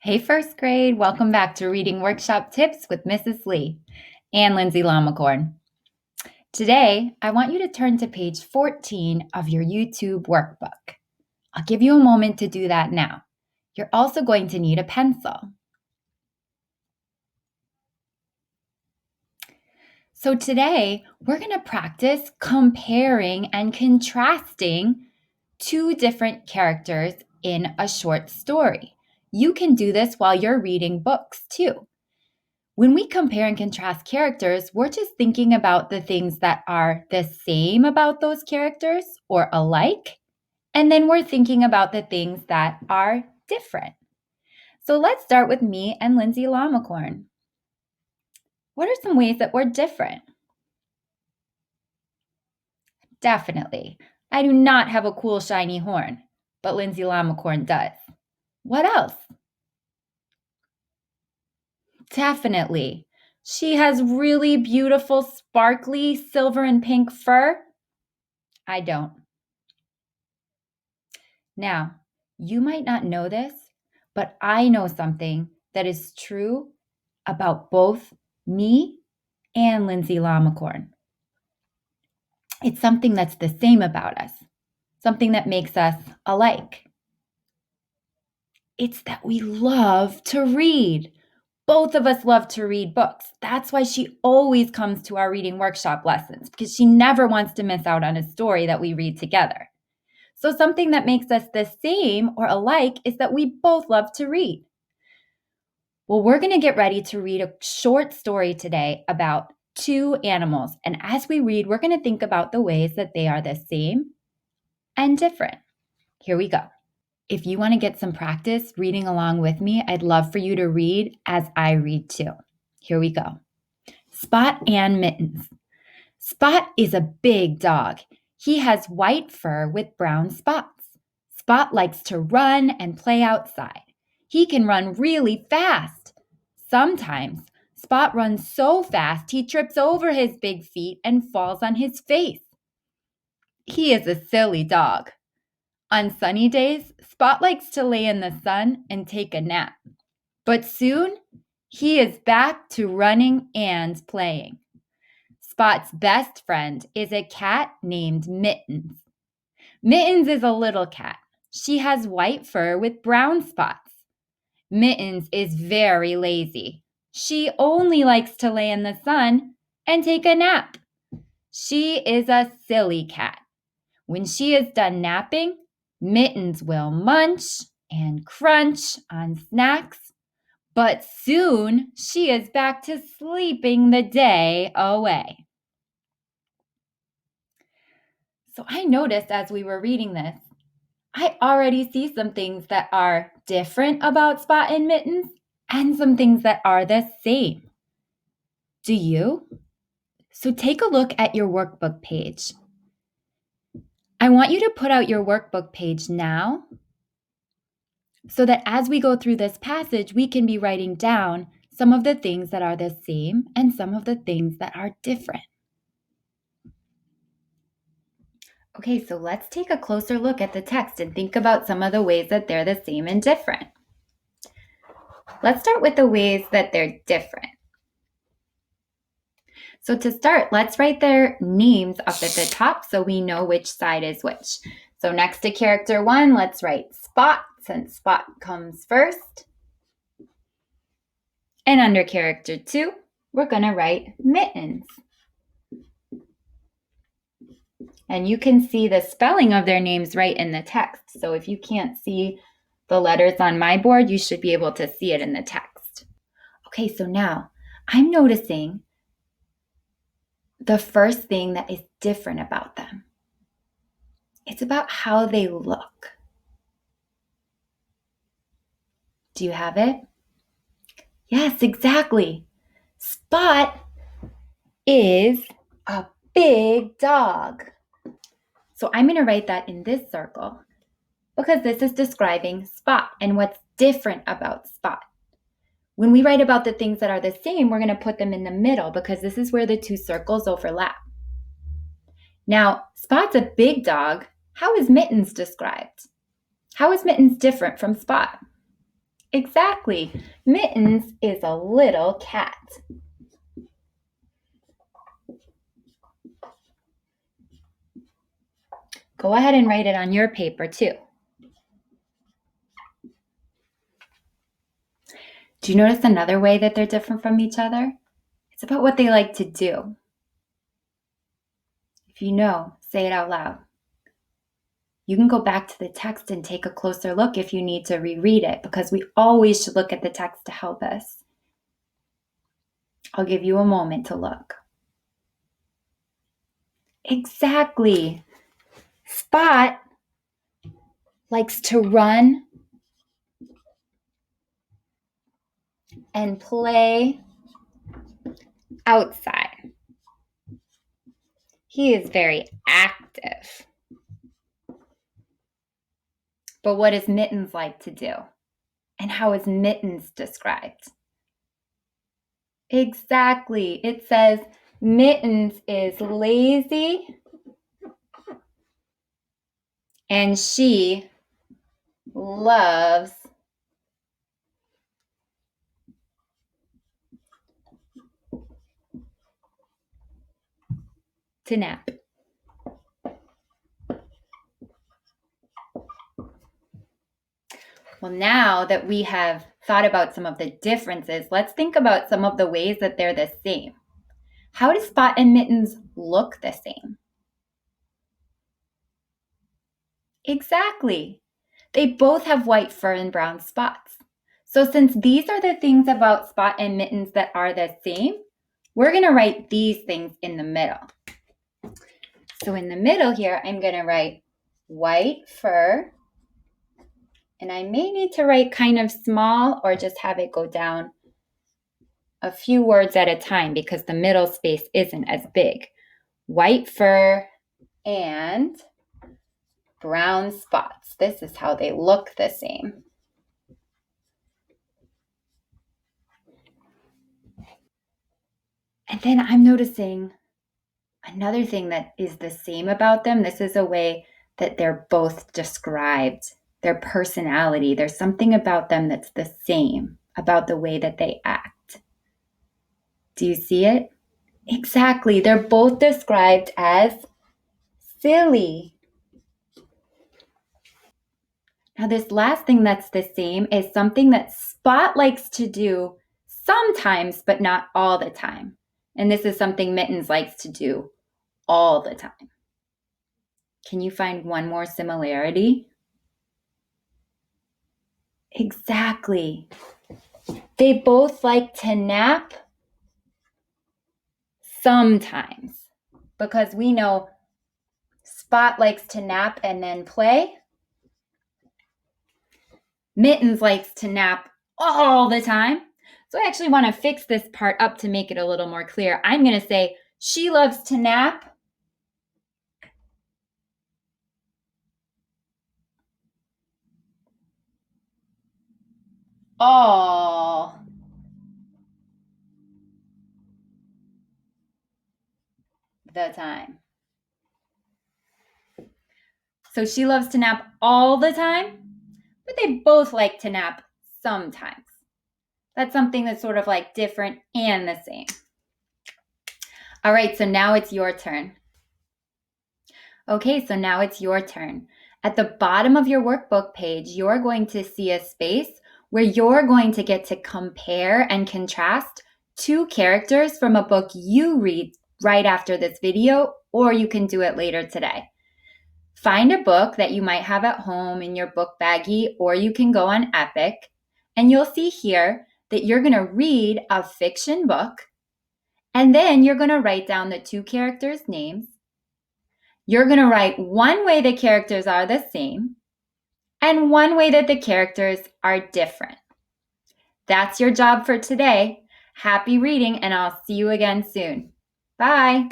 Hey, first grade. Welcome back to Reading Workshop Tips with Mrs. Lee and Lindsay Lamacorn. Today, I want you to turn to page 14 of your YouTube workbook. I'll give you a moment to do that now. You're also going to need a pencil. So today, we're going to practice comparing and contrasting two different characters in a short story. You can do this while you're reading books too. When we compare and contrast characters, we're just thinking about the things that are the same about those characters or alike, and then we're thinking about the things that are different. So let's start with me and Lindsay Lamacorn. What are some ways that we're different? Definitely. I do not have a cool shiny horn, but Lindsay Lamacorn does. What else? Definitely. She has really beautiful, sparkly silver and pink fur. I don't. Now, you might not know this, but I know something that is true about both me and Lindsay Lamacorn. It's something that's the same about us, something that makes us alike. It's that we love to read. Both of us love to read books. That's why she always comes to our reading workshop lessons, because she never wants to miss out on a story that we read together. So something that makes us the same or alike is that we both love to read. Well, we're going to get ready to read a short story today about two animals. And as we read, we're going to think about the ways that they are the same and different. Here we go. If you want to get some practice reading along with me, I'd love for you to read as I read too. Here we go. Spot and Mittens. Spot is a big dog. He has white fur with brown spots. Spot likes to run and play outside. He can run really fast. Sometimes Spot runs so fast he trips over his big feet and falls on his face. He is a silly dog. On sunny days, Spot likes to lay in the sun and take a nap. But soon, he is back to running and playing. Spot's best friend is a cat named Mittens. Mittens is a little cat. She has white fur with brown spots. Mittens is very lazy. She only likes to lay in the sun and take a nap. She is a silly cat. When she is done napping, Mittens will munch and crunch on snacks, but soon she is back to sleeping the day away. So I noticed as we were reading this, I already see some things that are different about Spot and Mittens and some things that are the same. Do you? So take a look at your workbook page. I want you to put out your workbook page now so that as we go through this passage, we can be writing down some of the things that are the same and some of the things that are different. Okay, so let's take a closer look at the text and think about some of the ways that they're the same and different. Let's start with the ways that they're different. So to start, let's write their names up at the top so we know which side is which. So next to character 1, let's write Spot, since Spot comes first. And under character 2, we're going to write Mittens. And you can see the spelling of their names right in the text. So if you can't see the letters on my board, you should be able to see it in the text. Okay, so now I'm noticing the first thing that is different about them. It's about how they look. Do you have it? Yes, exactly. Spot is a big dog. So I'm going to write that in this circle because this is describing Spot and what's different about Spot. When we write about the things that are the same, we're going to put them in the middle because this is where the two circles overlap. Now, Spot's a big dog. How is Mittens described? How is Mittens different from Spot? Exactly. Mittens is a little cat. Go ahead and write it on your paper too. Do you notice another way that they're different from each other? It's about what they like to do. If you know, say it out loud. You can go back to the text and take a closer look if you need to reread it, because we always should look at the text to help us. I'll give you a moment to look. Exactly. Spot likes to run and play outside. He is very active. But what does Mittens like to do? And how is Mittens described? Exactly. It says Mittens is lazy and she loves to nap. Well, now that we have thought about some of the differences, let's think about some of the ways that they're the same. How do Spot and Mittens look the same? Exactly. They both have white fur and brown spots. So since these are the things about Spot and Mittens that are the same, we're going to write these things in the middle. So in the middle here, I'm going to write white fur. And I may need to write kind of small or just have it go down a few words at a time because the middle space isn't as big. White fur and brown spots. This is how they look the same. And then I'm noticing another thing that is the same about them. This is a way that they're both described. Their personality. There's something about them that's the same about the way that they act. Do you see it? Exactly. They're both described as silly. Now, this last thing that's the same is something that Spot likes to do sometimes, but not all the time. And this is something Mittens likes to do all the time. Can you find one more similarity? Exactly. They both like to nap sometimes because we know Spot likes to nap and then play. Mittens likes to nap all the time. So I actually want to fix this part up to make it a little more clear. I'm going to say she loves to nap all the time. So she loves to nap all the time, but they both like to nap sometimes. That's something that's sort of like different and the same. All right, so now it's your turn. Okay, so now it's your turn. At the bottom of your workbook page, you're going to see a space where you're going to get to compare and contrast two characters from a book you read right after this video, or you can do it later today. Find a book that you might have at home in your book baggie, or you can go on Epic, and you'll see here that you're going to read a fiction book, and then you're going to write down the two characters' names. You're going to write one way the characters are the same and one way that the characters are different. That's your job for today. Happy reading, and I'll see you again soon. Bye.